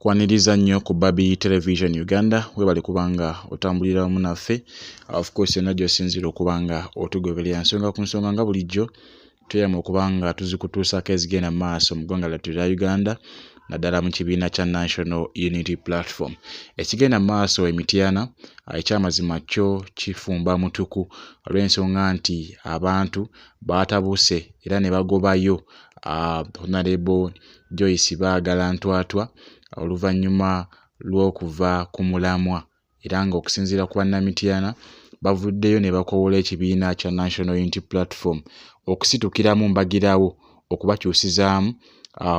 kwaniriza nnyo ku Babi Television Uganda webali kubanga otambulira wamu naffe. Of course yonna gy'osinzira okubanga otugoberera nsonga ku nsonga nga bulijjo tuyama okubanga tuzikutuusako ezigenda mu maaso mu ggwanga lyattu erya Uganda naddala mu kibiina kya National Unity Platform. Ekigenda mu maaso emityana ekyamazima kyo kifumba mutuku olw'ensonga nti abantu batabuse era ne bagobayo Honorable Joyce Baagala Ntwatwa oluvannyuma lw'okuva ku mulamwa era nga okusinziira ku bannamityana bavuddeyo ne bakowola ekibiina kya National Unity Platform okusitukiramu mbagirawo okubakyusizaamu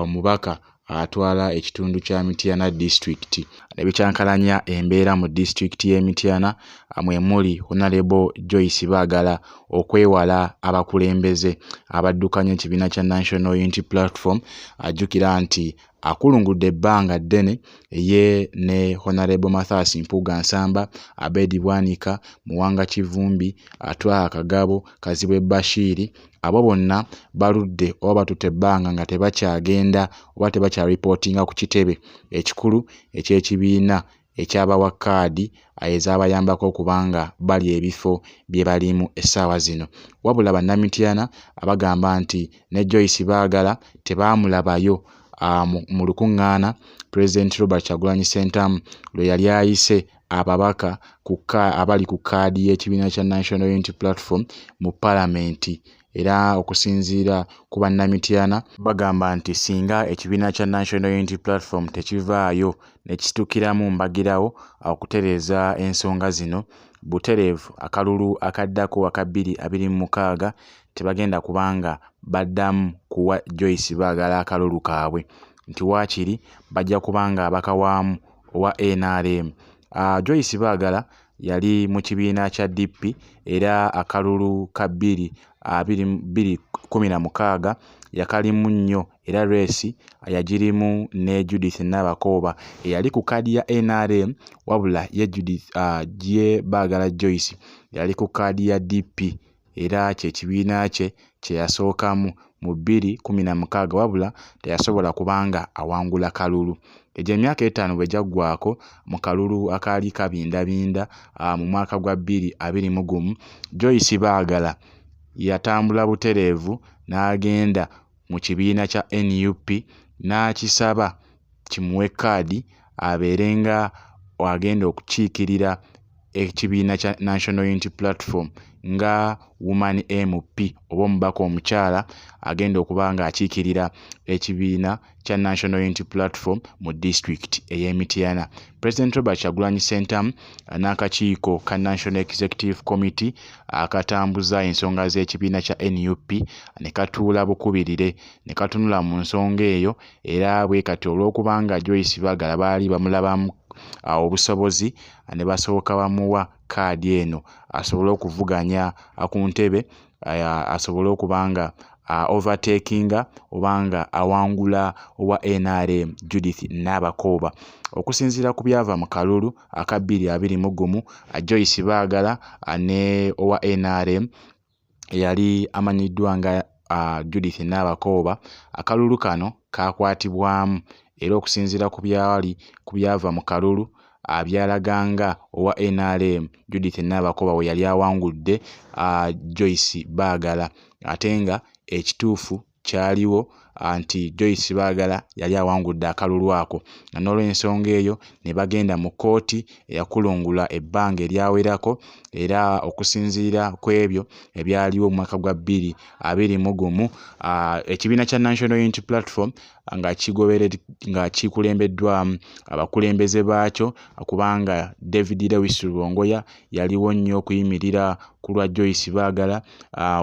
omubaka atwala ekitundu kya Mityana District ne bikyankalanya embeera mu district y'e Mityana mwe muli Honorable Joyce Baagala okwewala abakulembeze abaddukanya ekibiina kya National Unity Platform. Ajjukira nti akulungudde ebbanga ddene ye ne Honorable Mathias Mpuuga Nsamba, Abedi Bwanika, Muwanga Kivumbi, Atwala Kagabo, Kazibwe Bashir, abo bonna baludde oba batutte ebbanga nga tebakyagenda oba tebakyareportinga ku kitebe ekikulu eky'ekibiina ekyabawa kaadi ezaabayambako okubanga bali ebifo bye balimu essaawa zino. Wabula bannamityana abagamba nti ne Joyce Baagala tebaamulabayo mu lukuŋŋaana President Robert Kyagulanyi Ssentamu lwe yali ayise ababaka abali ku kaadi y'ekibiina kya National Unity Platform mu Palamenti. Era okusinziira ku bannamityana bagamba nti singa ekibiina kya National Unity Platform tekivaayo ne kitukiramu mbagirawo okutereeza ensonga zino butereevu akalulu akaddako aka 2026 tebagenda kubanga baddamu kuwa Joyce Baagala akalulu kaabwe nti waakiri bajja kubanga abakawaamu owa NRM. Joyce Baagala yali mu kibiina kya DP era akalulu ka 2016 yakalimu nnyo era reesi yagirimu ne Judith Nabakooba eyali ku kaadi ya NRM wabula ye Baagala Joyce yali ku kaadi ya DP era kyekibiina kye yasookamu mu 2016 wabula teyasobola kubanga awangula kalulu. Egyo emyaka 5 bwe gyaggwaako mu kalulu akaali kabindabinda mu mwaka gwa 2021 Joyce Baagala yatambula butereevu n'agenda mu kibiina kya NUP n'akisaba kimuwe kaadi abeerenga agenda okukiikirira ekibiina kya National Unity Platform nga Woman MP oba omubaka omukyala agenda okuba nga akiikirira ekibiina kya National Unity Platform mu district ey'e Mityana. President Robert Kyagulanyi Ssentamu n'akakiiko ka National Executive Committee akatambuza ensonga z'ekibiina kya NUP ne katuula bukubirire ne katunula mu nsonga eyo era bwe kati olw'okubanga Joyce Baagala baali bamulabamu obusobozi ne basooka bamuwa kaadi eno asobole okuvuganya ku ntebe asobole okubanga overtakinga obanga awangula owa NRM Judith Nabakooba. Okusinziira ku byava mu kalulu aka 2021 Joyce Baagala ne owa NRM yali amanyiddwa nga Judith Nabakooba akalulu kano kakwatibwamu era okusinziira ku byava mu kalulu byalaganga owa NRM Judith Nabakooba we yali awangudde Joyce Baagala ate nga ekituufu kyaliwo nti Joyce Baagala yali awangudde akalulu ako n'olw'ensonga eyo ne bagenda mu kkooti eyakulungula ebbanga eryawerako era okusinziira ku ebyo ebyaliwo mu mwaka gwa 2021 ekibiina kya National Unity Platform nga kikulembeddwamu abakulembeze baakyo kubanga David Lewis Lwongoya yaliwo nnyo okuyimirira ku lwa Joyce Baagala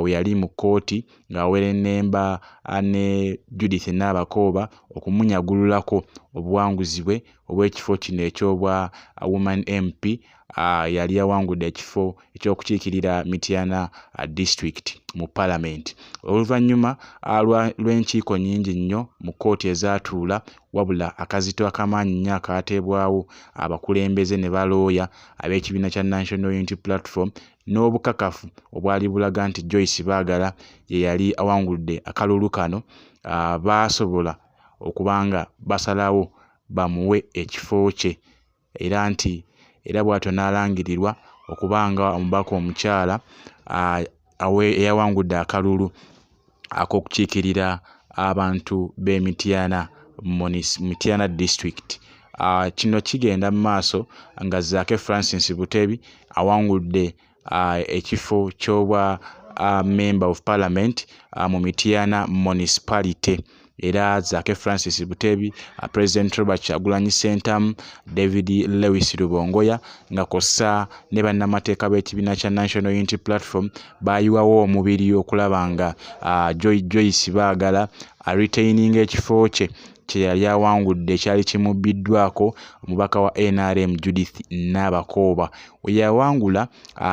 we yali mu kkooti ng'awera ennemba ne Judith Nabakooba okumunyagululako obuwanguzi bwe obw'ekifo kino eky'obwa Woman MP yali awangudde ekifo ekyokukiikirira Mityana District mu Parliament. Oluvannyuma lw'enkiiko nnyingi nnyo mu kkooti ezaatuula wabula akazito akamaanyi nnyo akateebwawo abakulembeze ne balooya ab'ekibiina kya National Unity Platform n'obukakafu obwali bulaga nti Joyce Baagala ye yali awangudde akalulu kano baasobola okubanga basalawo bamuwe ekifo kye era bw'atyo n'alangirirwa okubanga omubaka omukyala eyawangudde akalulu ak'okukiikirira abantu b'e Mityana district. Kino kigenda mu maaso nga Zaake Francis Butebi awangudde ekifo ky'obwa Member of Parliament mu Mityana Municipality. Era Zaake Francis Butebi, President Robert Kyagulanyi Ssentamu, David Lewis Rubongoya nga kossa ne bannamateeka b'ekibiina kya National Unity Platform bayiwawo omubiri okulaba nga Joyce Baagala retaininga ekifo kye yali awangudde ekyali kimubbiddwako omubaka wa NRM Judith Nabakooba. We yawangula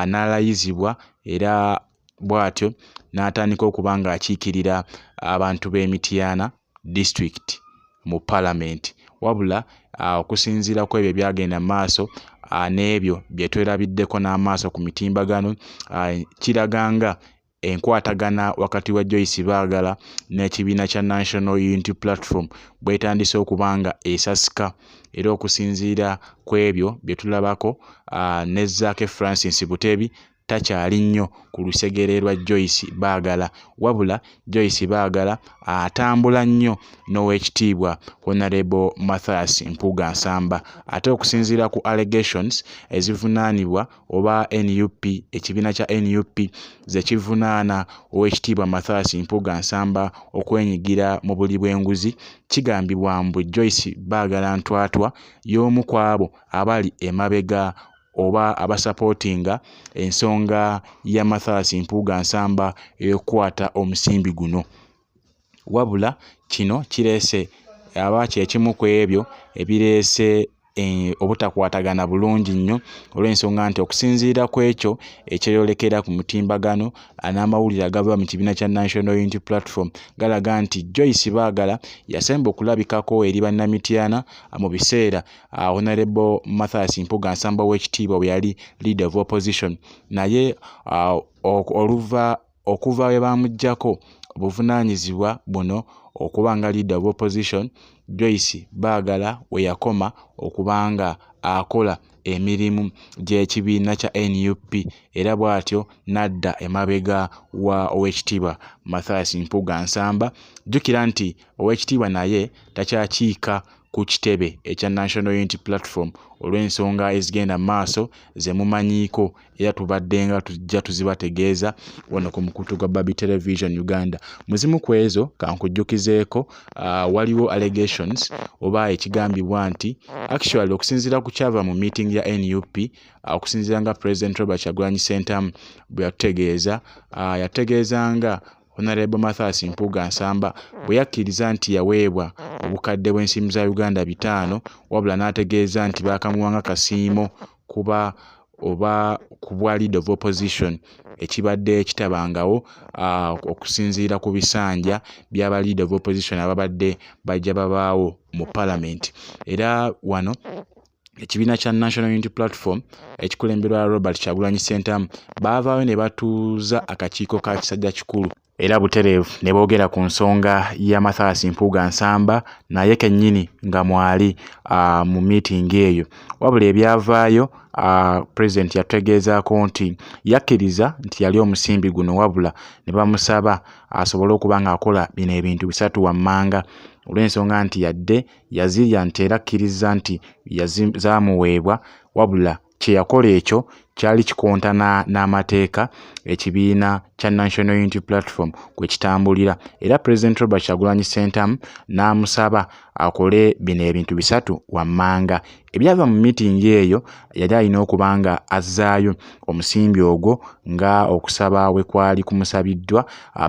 n'alayizibwa era bw'atyo n'atandika okuba nga akiikirira abantu b'e Mityana district mu Parliament. Wabula okusinziira ku ebyo byagenda maaso n'ebyo bye twerabiddeko n'amaaso ku mitimbagano kiraga nga enkwatagana wakati wa Joyce Baagala n'ekibiina kya National Unity Platform bwetandise okuba nga esasika. Era okusinziira ku ebyo bye tulabako ne Zaake Francis Butebi takyali nnyo ku lusegere lwa Joyce Baagala, wabula Joyce Baagala atambula nnyo n'Oweekitiibwa Honorable Mathias Mpuuga Nsamba. Ate okusinziira ku allegations ezivunaanibwa oba NUP, ekibiina kya NUP ze kivunaana Oweekitiibwa Mathias Mpuuga Nsamba okwenyigira mu buli bw'enguzi, kigambibwa mbu Joyce Baagala Ntwatwa y'omu ku abo abali emabega oba abasupportinga ensonga ya Mathias Mpuuga Nsamba ekwata omusimbi guno. Wabula kino kireese aba kyekimu ku ebyo ebireese obutakwatagana bulungi nnyo olw'ensonga nti okusinziira ku ekyo ekyeyolekera ku mutimbagano n'amawulire agava mu kibiina kya National Unity Platform galaga nti Joyce Baagala yasemba okulabikako eri bannamityana mu biseera Honorable Mathias Mpuuga Nsamba w'ekitiibwa bwe yali Leader of Opposition, naye okuva we bamuggyako obuvunaanyizibwa buno okuba nga Leader of Opposition, Joyce Baagala we yakoma okubanga akola emirimu gy'ekibiina kya NUP era bw'atyo n'adda emabega wa Oweekitiibwa Mathias Mpuuga Nsamba. Jjukira nti Oweekitiibwa naye takyakiika ku kitebe ekya National Unity Platform olw'ensonga ezigenda maaso ze mumanyiiko era tubadde nga tujja tuzibategeeza wano ku mukutu gwa Baby Television Uganda. Muzimu ku ezo kankujjukizeeko waliwo allegations oba ekigambibwa nti actually okusinziira ku kyava mu meeting ya NUP okusinziira nga President Robert Kyagulanyi Ssentamu bwe yategeeza nga Honorable Mathias Mpuuga Nsamba bwe yakkiriza nti yaweebwa obukadde bw'ensimu za Uganda 5 wabula n'ategeeza nti baakamuwanga kasiimo kuba oba ku bwa Leader of Opposition ekibadde kitabangawo okusinziira ku bisanja by'aba Leader of Opposition ababadde bajja babaawo mu Parliament. Era wano ekibiina kya National Unity Platform ekikulemberwa Robert Kyagulanyi Ssentamu baavaayo ne batuuza akakiiko ka kisajja kikulu era butereevu ne boogera ku nsonga ya Mathias Mpuuga Nsamba naye kennyini nga mwali mu meeting eyo. Wabula ebyavaayo President yategeezaako nti yakkiriza nti yali omusimbi guno wabula ne bamusaba asobole okuba ng'akola bino ebintu 3 wammanga olw'ensonga nti yadde yazirya nti era akkiriza nti zaamuweebwa wabula kye yakola ekyo kyali kikontana n'amateeka ekibiina kya National Unity Platform kwe kitambulira. Era President Robert Kyagulanyi Ssentamu n'amusaba akole bino ebintu 3 wammanga. Ebyava mu meeting eyo yali alina okuba nga azzaayo omusimbi ogwo nga okusaba we kwali kumusabiddwa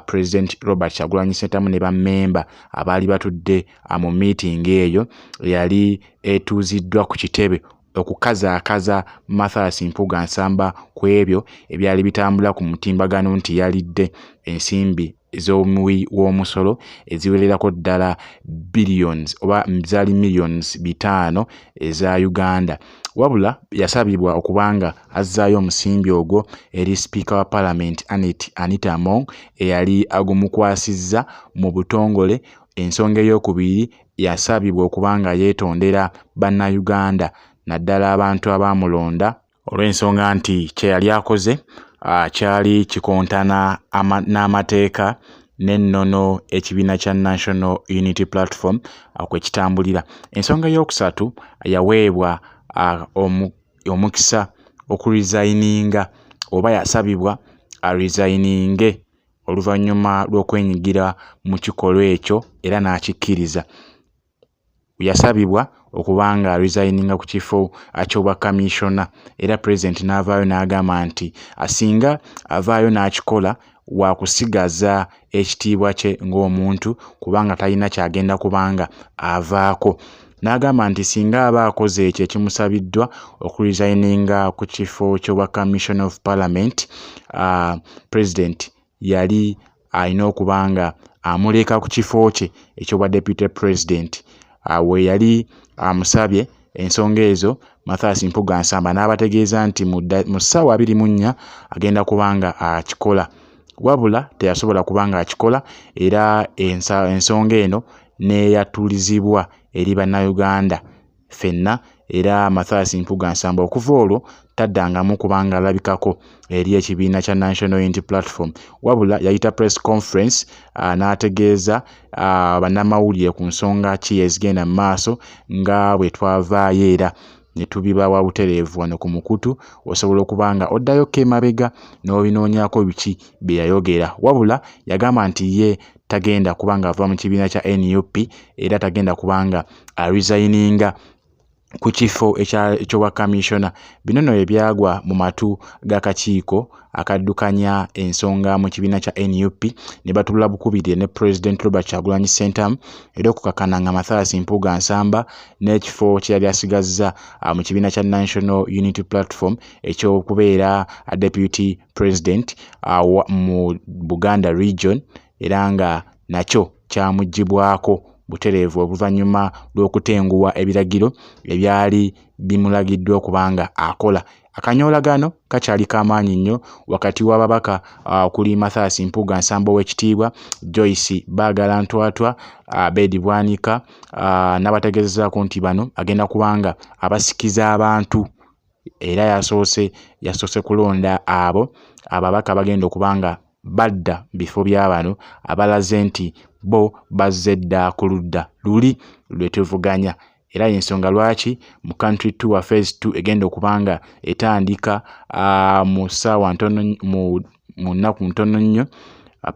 President Robert Kyagulanyi Ssentamu ne bammemba abaali batudde mu meeting eyo yali etuuziddwa ku kitebe okukazaakaza Mathias Mpuuga Nsamba ku ebyo ebyali bitambula ku mutimbagano nti yalidde ensimbi ez'omuwi w'omusolo eziwererako ddala billions oba zaali millions 5 eza Uganda. Wabula yasabibwa okubanga azzaayo omusimbi ogwo eri Speaker wa Parliament Anita Among eyali agumukwasizza mu butongole. Ensonga ey'okubiri yasabibwa okuba nga yeetondera bannayuganda naddala abantu abaamulonda olw'ensonga nti kye yali akoze kyali kikontana n'amateeka n'ennono ekibiina kya National Unity Platform kwe kitambulira. Ensonga ey'okusatu yaweebwa omukisa okuresigninga oba yasabibwa aresigninge oluvannyuma lw'okwenyigira mu kikolwa ekyo era n'akikkiriza. Yasabibwa okuba nga resigninga ku kifo ky'obwa kamisona era Pulezidenti n'avaayo n'agamba nti asinga avaayo n'akikola wa kusigaza ekitiibwa kye ng'omuntu kubanga talina kyagenda kubanga avaako. N'agamba nti singa aba akoze ekyo ekimusabiddwa okuresigninga ku kifo ky'obwa Commission of Parliament, Pulezidenti yali alina okuba nga amuleka ku kifo kye eky'obwa Deputy President. We yali amusabye ensonga ezo, Mathias Mpuuga Nsamba n'abategeeza nti mu ssaawa 24 agenda kuba nga akikola. Wabula teyasobola kuba nga akikola era ensonga eno n'eyatulizibwa eri bannayuganda ffenna era Mathias Mpuuga Nsamba okuva olwo taddangamu kuba nga alabikako eri ekibiina kya National Unity Platform. Wabula yayita press conference n'ategeeza bannamawulire ku nsonga ki ezigenda mu maaso nga bwe twavaayo era ne tubibawa butereevu wano ku mukutu osobola okuba nga oddayoko emabega n'obinoonyako biki bye yayogera. Wabula yagamba nti ye tagenda kuba nga ava mu kibiina kya NUP era tagenda kuba nga aresigninga ku kifo eky'obwa kamisona. Bino nno ebyagwa mu matu g'akakiiko akaddukanya ensonga mu kibiina kya NUP ne batulula bukubirire ne President Robert Kyagulanyi Ssentamu era okukakana nga Mathias Mpuuga Nsamba n'ekifo kye yali asigazza mu kibiina kya National Unity Platform eky'okubeera Deputy President mu Buganda Region era nga nakyo kyamugibwako butereevu oluvannyuma lw'okutenguwa ebiragiro ebyali bimulagiddwa okuba nga akola. Akanyoolagano kakyali k'amaanyi nnyo wakati w'ababaka okuli Mathias Mpuuga Nsamba ow'ekitiibwa, Joyce Baagala Ntwatwa, Abedi Bwanika n'abategeezezaako nti bano agenda kuba nga abasikiza abantu era yasoose kulonda abo ababaka bagenda okuba nga badda bifo bya bano abalaze nti bo bazze dda ku ludda luli lwe tuvuganya. Era ensonga lwaki mu Country Tour Phase 2 egenda okuba nga etandika mu ssaawa ntono mu nnaku ntono nnyo.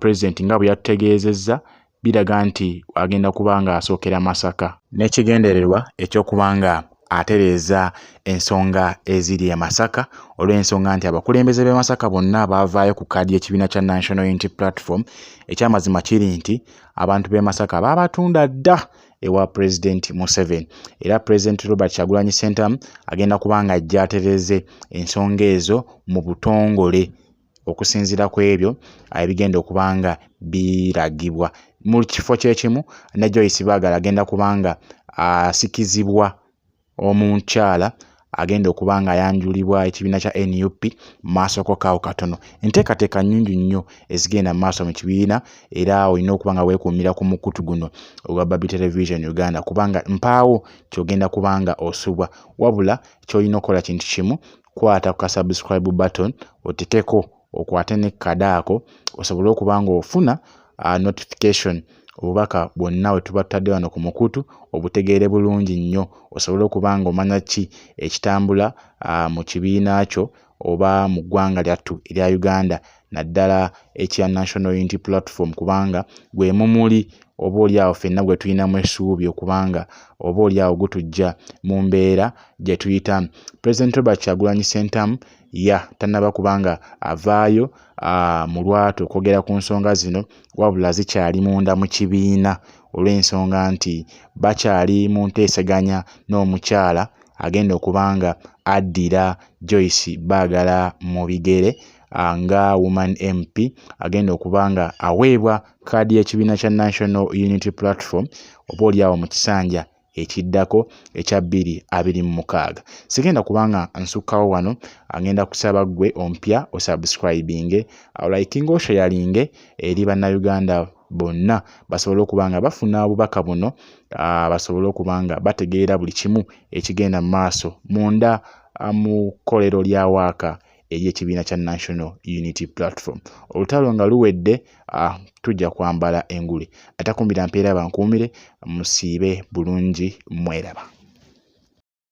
Pulezidenti nga bwe yatutegeezezza biraga nti agenda kuba nga asookera Masaka n'ekigendererwa ekyokuba nga atereeza ensonga eziri e Masaka olw'ensonga nti abakulembeze b'e Masaka bonna baavaayo ku kkaadi y'ekibiina kya National Unity Platform. Ekyamazima kiri nti abantu b'e Masaka baabatunda dda ewa Pulezidenti Museveni era Pulezidenti Robert Kyagulanyi Ssentamu agenda kuba nga ajja atereeze ensonga ezo mu butongole okusinziira ku ebyo ebigenda okuba nga biragibwa. Mu kifo kyekimu ne Joyce Baagala agenda kuba nga asikizibwa omukyala agenda okuba nga ayanjulibwa ekibiina kya NUP mu maasoko kaawo katono. Enteekateeka nnyingi nnyo ezigenda mu maaso mu kibiina era olina okuba nga weekuumira ku mukutu guno ogwa Baby Television Uganda kubanga mpaawo ky'ogenda kuba nga osubwa. Wabula ky'olina okukola kintu kimu, kwata ku ka subscribe button otekeko okwate ne kadaako osobole okuba nga ofuna notification obubaka bwonna bwe tuba tutadde wano ku mukutu obutegeere bulungi nnyo osobole okuba nga omanya ki ekitambula mu kibiina kyo oba mu ggwanga lyattu erya Uganda naddala ekya National Unity Platform kubanga gwe mumuli oba oliawo ffenna gwe tulinamu essuubi okubanga oba oliawo gutujja mu mbeera gye tuyitamu. Pulezidenti Robert Kyagulanyi Ssentamu tannaba kubanga avaayo mu lwatu okwogera ku nsonga zino wabula zikyali munda mu kibiina olw'ensonga nti bakyali mu nteeseganya n'omukyala agenda okuba nga addira Joyce Baagala mu bigere nga Woman MP agenda okuba nga aweebwa kkaadi y'ekibiina kya National Unity Platform oba oliawo mu kisanja ekiddako ekya 2026. Sigenda kubanga nsukkawo wano agenda kusaba gwe ompya osubscribinge, like ngo sharinge eri bannayuganda bonna basobole okuba nga bafuna obubaka buno, basobole okuba nga bategeera buli kimu ekigenda mu maaso munda mu kkolero lya waaka ery'ekibiina kya National Unity Platform. Olutalo nga luwedde, tujja kwambala engule. Atakumbira mpeera bankuumire, musiibe bulungi, mweraba.